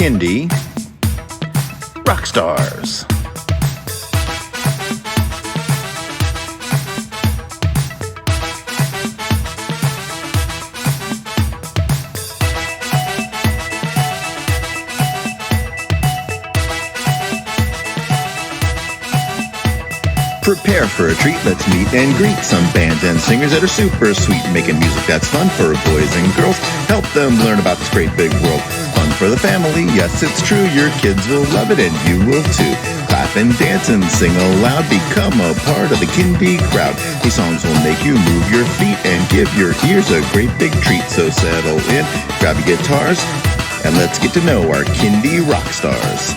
Kindie Rock Stars. Prepare for a treat, let's meet and greet some bands and singers that are super sweet, making music that's fun for boys and girls. Help them learn about this great big world. Fun for the family, yes it's true, your kids will love it and you will too. Clap and dance and sing aloud, become a part of the Kindie crowd. These songs will make you move your feet and give your ears a great big treat. So settle in, grab your guitars, and let's get to know our Kindie Rock Stars.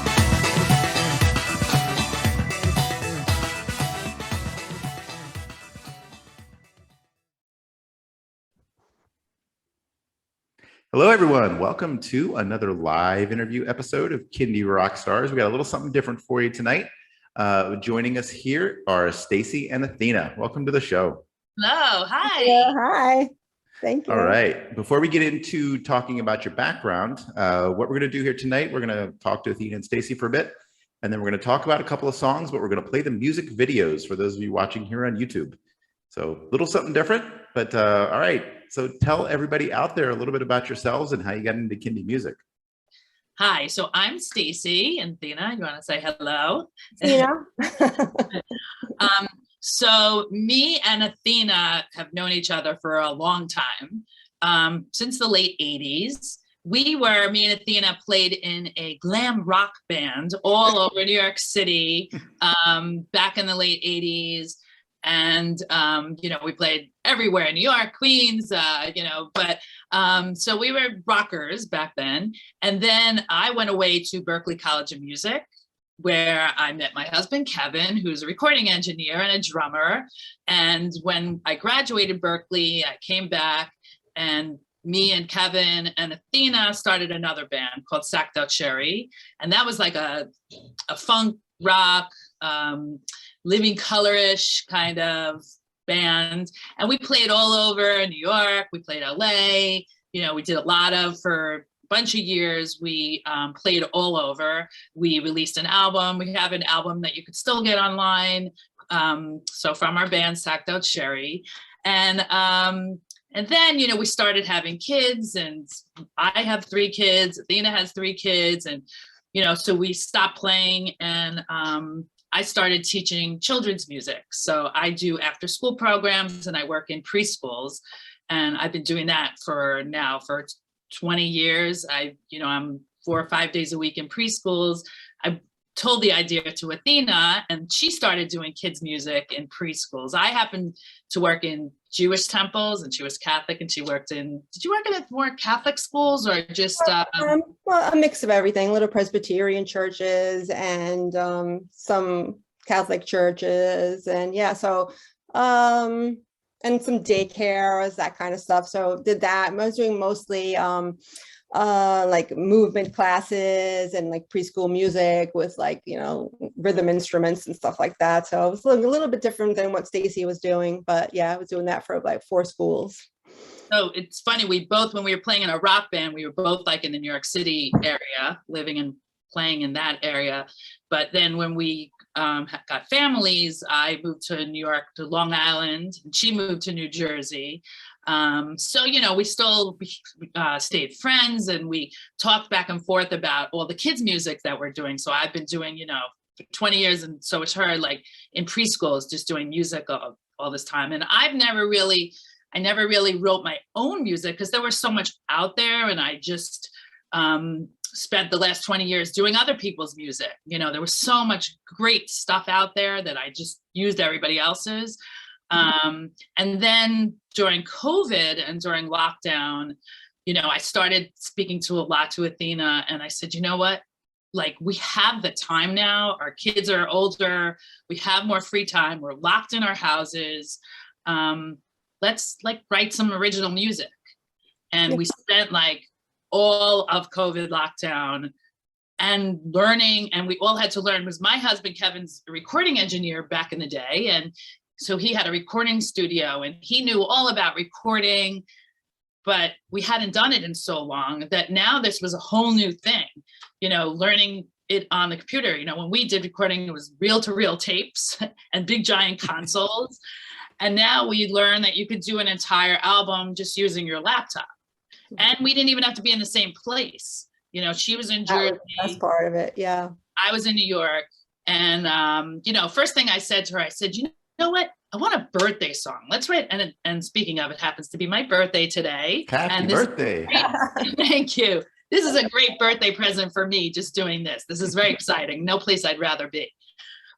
Hello, everyone. Welcome to another live interview episode of Kindie Rock Stars. We got a little something different for you tonight. Joining us here are Stacy and Athena. Welcome to the show. Hello. Hi. Yeah, hi. Thank you. All right. Before we get into talking about your background, what we're going to do here tonight, we're going to talk to Athena and Stacy for a bit, and then we're going to talk about a couple of songs, but we're going to play the music videos for those of you watching here on YouTube. So a little something different, but all right. So tell everybody out there a little bit about yourselves and how you got into Kindie music. Hi, so I'm Stacy and Athena. You want to say hello? Athena. So me and Athena have known each other for a long time, since the late 80s. Me and Athena played in a glam rock band all over New York City back in the late 80s. And, we played everywhere in New York, Queens, so we were rockers back then. And then I went away to Berklee College of Music, where I met my husband, Kevin, who's a recording engineer and a drummer. And when I graduated Berklee, I came back and me and Kevin and Athena started another band called Sacked Out Cherry. And that was like a funk rock, living color-ish kind of band. And we played all over New York. We played LA. We did for a bunch of years. We played all over. We released an album. We have an album that you could still get online. So from our band, Sacked Out Cherry. And then, we started having kids, and I have 3 kids. Athena has 3 kids. And, so we stopped playing, and I started teaching children's music. So I do after school programs and I work in preschools, and I've been doing that for 20 years. I'm 4 or 5 days a week in preschools. I told the idea to Athena and she started doing kids music in preschools. I happened to work in Jewish temples and she was Catholic, and she worked in, did you work in more Catholic schools or just? Well, a mix of everything, little Presbyterian churches and some Catholic churches, and and some daycares, that kind of stuff. So did that. I was doing mostly like movement classes and like preschool music with rhythm instruments and stuff like that. So it was a little bit different than what Stacy was doing, but yeah, I was doing that for like 4 schools. So it's funny, when we were playing in a rock band, we were both like in the New York City area, living and playing in that area. But then when we got families, I moved to New York, to Long Island, and she moved to New Jersey. We still stayed friends, and we talked back and forth about all the kids' music that we're doing. So I've been doing, for 20 years, and so it's her, like in preschools, just doing music all this time. And I never really wrote my own music because there was so much out there, and I just spent the last 20 years doing other people's music. There was so much great stuff out there that I just used everybody else's. And then during COVID and during lockdown, I started speaking to Athena, and I said, you know what? Like, we have the time now. Our kids are older. We have more free time. We're locked in our houses. Let's write some original music. And we spent all of COVID lockdown and learning, and we all had to learn, because my husband Kevin's a recording engineer back in the day, and so he had a recording studio and he knew all about recording but we hadn't done it in so long that now this was a whole new thing, learning it on the computer. When we did recording, it was reel-to-reel tapes and big giant consoles. And now we learn that you could do an entire album just using your laptop. And we didn't even have to be in the same place. She was in Jersey. That's part of it. Yeah. I was in New York. And, first thing I said to her, I said, you know what? I want a birthday song. Let's write. And speaking of, it happens to be my birthday today. Happy birthday. Thank you. This is a great birthday present for me, just doing this. This is very exciting. No place I'd rather be.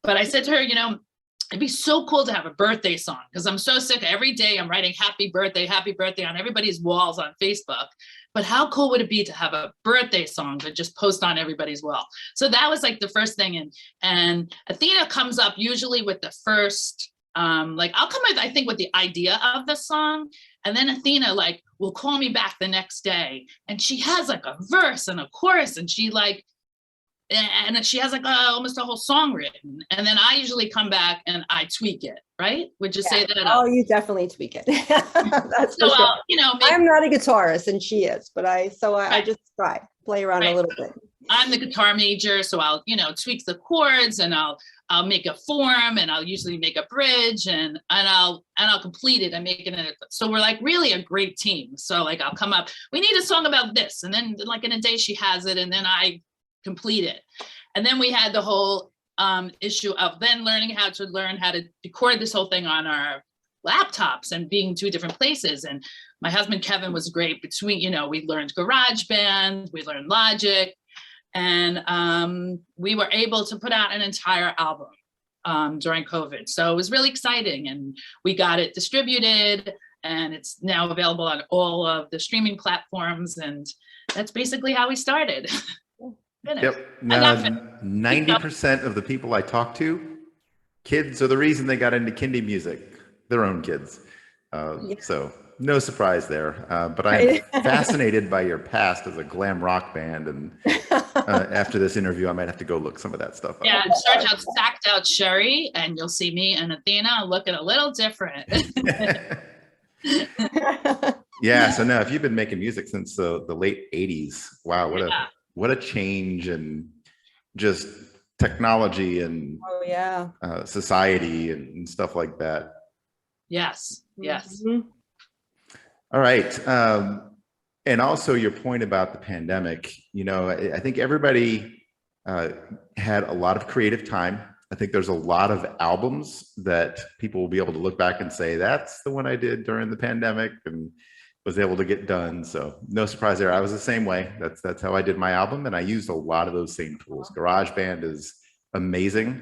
But I said to her, it'd be so cool to have a birthday song, because I'm so sick. Every day I'm writing happy birthday on everybody's walls on Facebook. But how cool would it be to have a birthday song to just post on everybody's wall? So that was like the first thing. And Athena comes up usually with the first, I'll come with, I think, with the idea of the song. And then Athena will call me back the next day, and she has like a verse and a chorus, and she has almost a whole song written. And then I usually come back and I tweak it, right? Would you say that? Oh, you definitely tweak it. That's so for sure. I'm not a guitarist and she is, but I just play around a little bit. I'm the guitar major, so I'll, tweak the chords, and I'll make a form, and I'll usually make a bridge, and I'll complete it and make it. So we're really a great team. So I'll come up, we need a song about this. And then in a day she has it, and then I complete it. And then we had the whole issue of then learning how to record this whole thing on our laptops and being two different places. And my husband Kevin was great between, we learned GarageBand, we learned Logic, and we were able to put out an entire album during COVID. So it was really exciting, and we got it distributed, and it's now available on all of the streaming platforms. And that's basically how we started. Yep. 90% of the people I talk to, kids are the reason they got into Kindie music, their own kids. So no surprise there. But I'm fascinated by your past as a glam rock band. And after this interview, I might have to go look some of that stuff up. Yeah, search out Sacked Out Sherry, and you'll see me and Athena looking a little different. Yeah. So now, if you've been making music since the late 80s, wow, what a change in just technology and society and stuff like that. Yes. Mm-hmm. All right. And also your point about the pandemic, I think everybody had a lot of creative time. I think there's a lot of albums that people will be able to look back and say, that's the one I did during the pandemic and was able to get done. So no surprise there. I was the same way. That's how I did my album. And I used a lot of those same tools. GarageBand is amazing.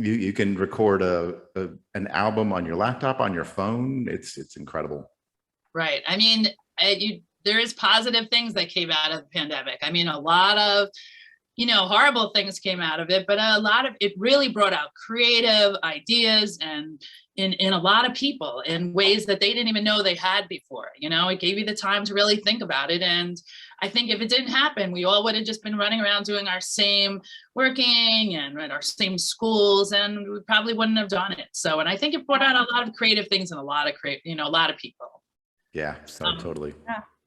You can record an album on your laptop, on your phone. It's incredible. Right. I mean, there is positive things that came out of the pandemic. I mean, a lot of, horrible things came out of it, but a lot of it really brought out creative ideas and in a lot of people in ways that they didn't even know they had before. It gave you the time to really think about it. And I think if it didn't happen, we all would have just been running around doing our same working and at our same schools, and we probably wouldn't have done it. So, and I think it brought out a lot of creative things and a lot of people. Yeah, so totally.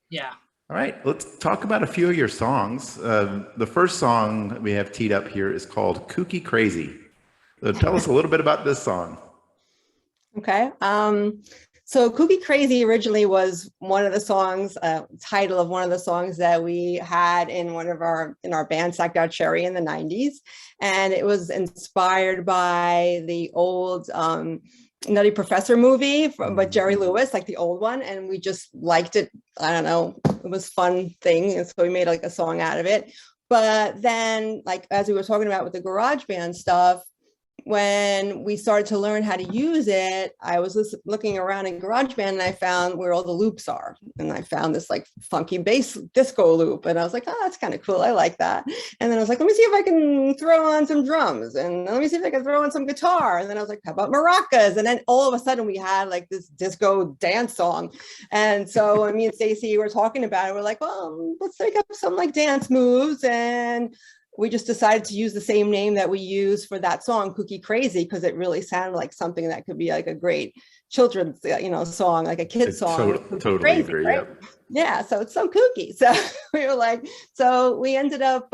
Yeah. All right, let's talk about a few of your songs. The first song we have teed up here is called Kooky Crazy. So tell us a little bit about this song. Okay. So Kooky Crazy originally was one of the songs, title of one of the songs that we had in our band Sacked Out Cherry in the 90s. And it was inspired by the old Nutty Professor movie by Jerry Lewis, like the old one. And we just liked it. I don't know. It was a fun thing. And so we made a song out of it. But then, as we were talking about with the GarageBand stuff, when we started to learn how to use it, I was looking around in GarageBand and I found where all the loops are. And I found this funky bass disco loop. And I was like, oh, that's kind of cool. I like that. And then I was like, let me see if I can throw on some drums. And let me see if I can throw on some guitar. And then I was like, how about maracas? And then all of a sudden we had this disco dance song. And so me and Stacy were talking about it. We're like, well, let's take up some dance moves. And we just decided to use the same name that we use for that song, Kooky Crazy, because it really sounded like something that could be a great children's, song, like a kid's song. Totally Crazy, agree. right? Yep. Yeah, so it's so kooky. So we were like, so we ended up,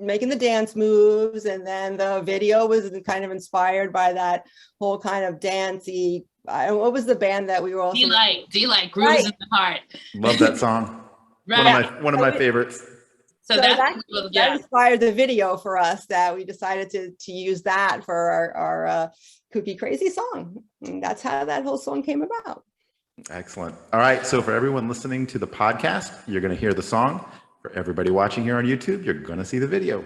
making the dance moves, and then the video was kind of inspired by that whole kind of dancey. What was the band that we were also? D-Light, Grooves in the Heart. Love that song. Right. One of my favorites. So that inspired the video for us, that we decided to use that for our Kooky Crazy song. And that's how that whole song came about. Excellent. All right. So for everyone listening to the podcast, you're going to hear the song. For everybody watching here on YouTube, you're going to see the video.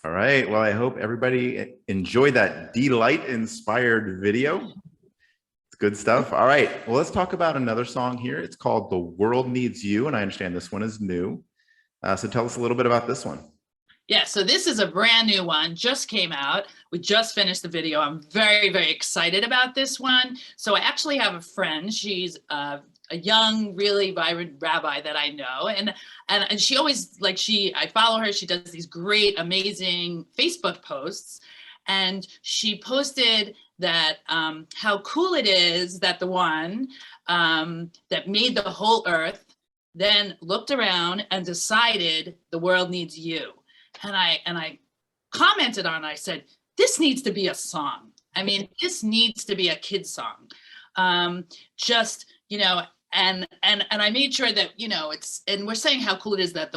All right. Well, I hope everybody enjoyed that D-Light inspired video. It's good stuff. All right. Well, let's talk about another song here. It's called The World Needs You, and I understand this one is new. So tell us a little bit about this one. Yeah, so this is a brand new one, just came out. We just finished the video. I'm very, very excited about this one. So I actually have a friend. She's a young, really vibrant rabbi that I know. And she always, I follow her. She does these great, amazing Facebook posts. And she posted that how cool it is that the one that made the whole earth then looked around and decided the world needs you. And I commented on it. I said, this needs to be a song. I mean, this needs to be a kid's song. And I made sure that, and we're saying how cool it is that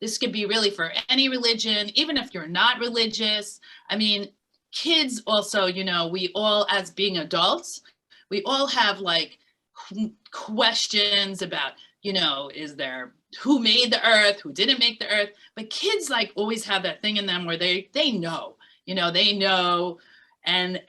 this could be really for any religion, even if you're not religious. I mean, kids also, we all, as being adults, we all have questions about, is there, who made the earth, who didn't make the earth, but kids always have that thing in them where they know, they know, and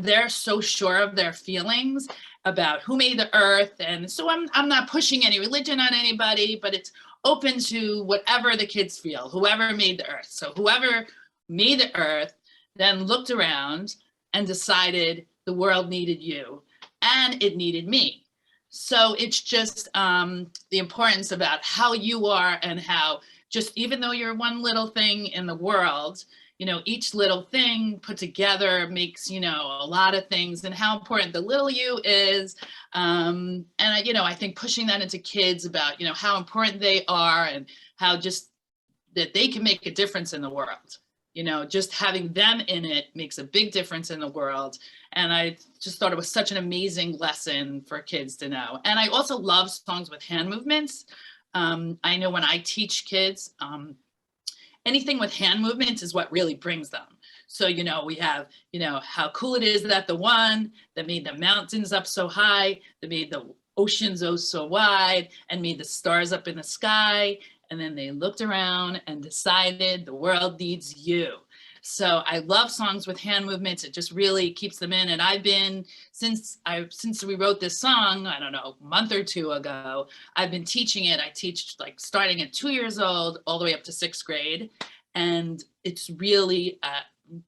they're so sure of their feelings about who made the earth. And so I'm not pushing any religion on anybody, but it's open to whatever the kids feel, whoever made the earth. So whoever made the earth then looked around and decided the world needed you and it needed me. So it's just the importance about how you are and how just, even though you're one little thing in the world, each little thing put together makes, a lot of things, and how important the little you is. And I think pushing that into kids about, how important they are and how just that they can make a difference in the world. Just having them in it makes a big difference in the world. And I just thought it was such an amazing lesson for kids to know. And I also love songs with hand movements. I know when I teach kids, anything with hand movements is what really brings them. So, we have, how cool it is that the one that made the mountains up so high, that made the oceans oh so wide, and made the stars up in the sky. And then they looked around and decided the world needs you. So I love songs with hand movements. It just really keeps them in. And I've been, since we wrote this song, I don't know, a month or two ago, I've been teaching it. I teach like starting at 2 years old all the way up to 6th grade. And it's really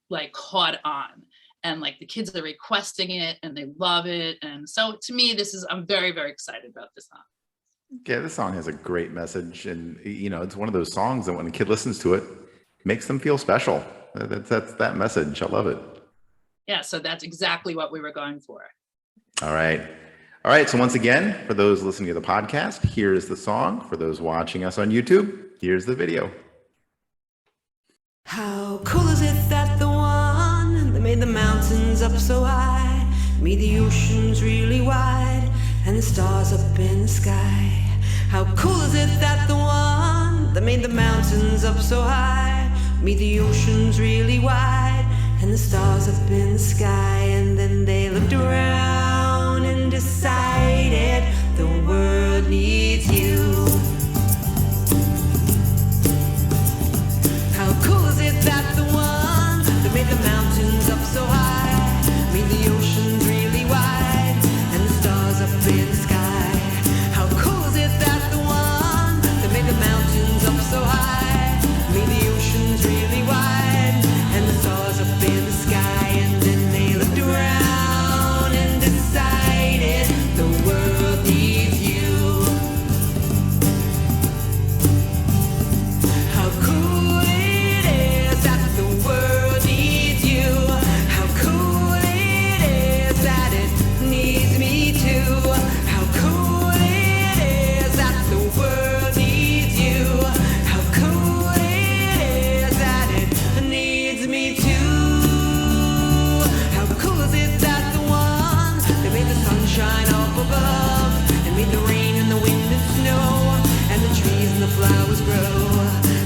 like caught on. And like the kids are requesting it and they love it. And so to me, I'm very, very excited about this song. Yeah, this song has a great message. And, it's one of those songs that when a kid listens to it, makes them feel special. That's that message. I love it. Yeah, so that's exactly what we were going for. All right. So once again, for those listening to the podcast, here's the song. For those watching us on YouTube, here's the video. How cool is it that the one that made the mountains up so high, made the oceans really wide, and the stars up in the sky? How cool is it that the one that made the mountains up so high, made the oceans really wide, and the stars up in the sky? And then they looked around and decided the world needs you. How cool is it that the one that made the mountains up so high, made the oceans really wide, and the stars up in the sky? How cool is it that the one that made the mountains up so high, made the oceans really wide, and the stars up in the sky? And then they looked around and decided the world needs you. How cool it is that the world needs you. How cool it is that it needs me too. How cool it is that the world needs you. How cool it is that it needs me too. How cool is it that the one that made the sunshine up above, and made the rain and the wind and snow, and the trees and the flowers grow?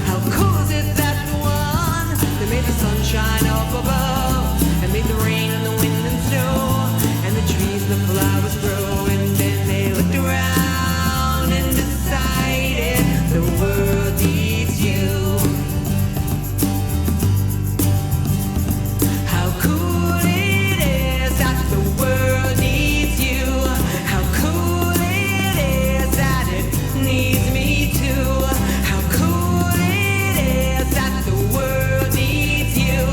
How cool is it that the one that made the sunshine up above, and made the rain and the wind and snow, and the trees and the flowers grow? And then they looked around and decided the world needs you. How cool it is that the world needs you. How cool it is that it needs me too. How cool it is that the world needs you.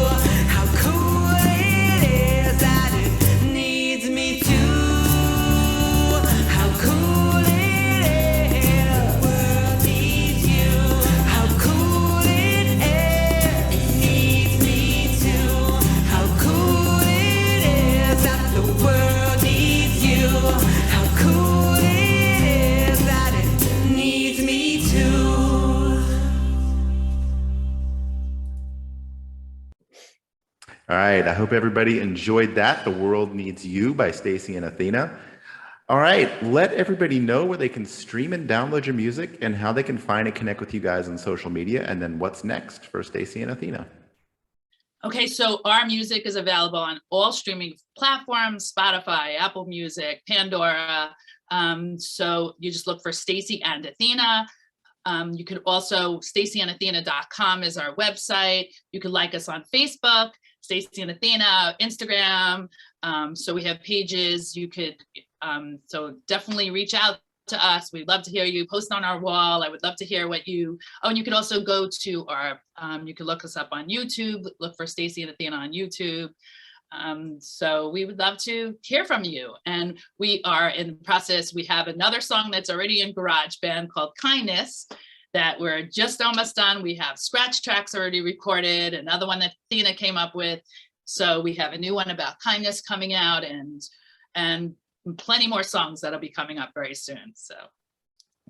How cool it is that it needs me too. How cool it is the world needs you. How cool it is it needs me too. How cool it is that the world needs you. How cool it is that it needs me too. All right. I hope everybody enjoyed that. The World Needs You by Stacy and Athena. All right. Let everybody know where they can stream and download your music and how they can find and connect with you guys on social media. And then what's next for Stacy and Athena? Okay, so our music is available on all streaming platforms: Spotify, Apple Music, Pandora. So you just look for Stacy and Athena. You can also, stacyandathena.com is our website. You can like us on Facebook, Stacy and Athena, Instagram. So we have pages. You could, so definitely reach out to us. We'd love to hear you. Post on our wall. I would love to hear what you, oh, and you could also go to our, you can look us up on YouTube, look for Stacy and Athena on YouTube. So we would love to hear from you. And we are in the process. We have another song that's already in GarageBand called Kindness that we're just almost done. We have scratch tracks already recorded, another one that Athena came up with. So we have a new one about kindness coming out, and plenty more songs that'll be coming up very soon. So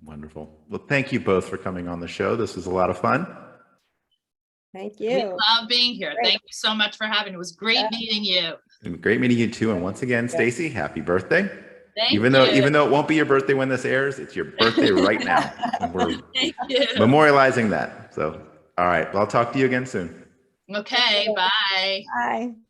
wonderful. Well, thank you both for coming on the show. This was a lot of fun. Thank we you. love being here. Great. Thank you so much for having. It was great meeting you. And great meeting you too. And once again, Stacy, happy birthday. Thank even you. though it won't be your birthday when this airs, it's your birthday right now. And we're Thank you. memorializing that. So All right. Well, I'll talk to you again soon. Okay, bye. Bye.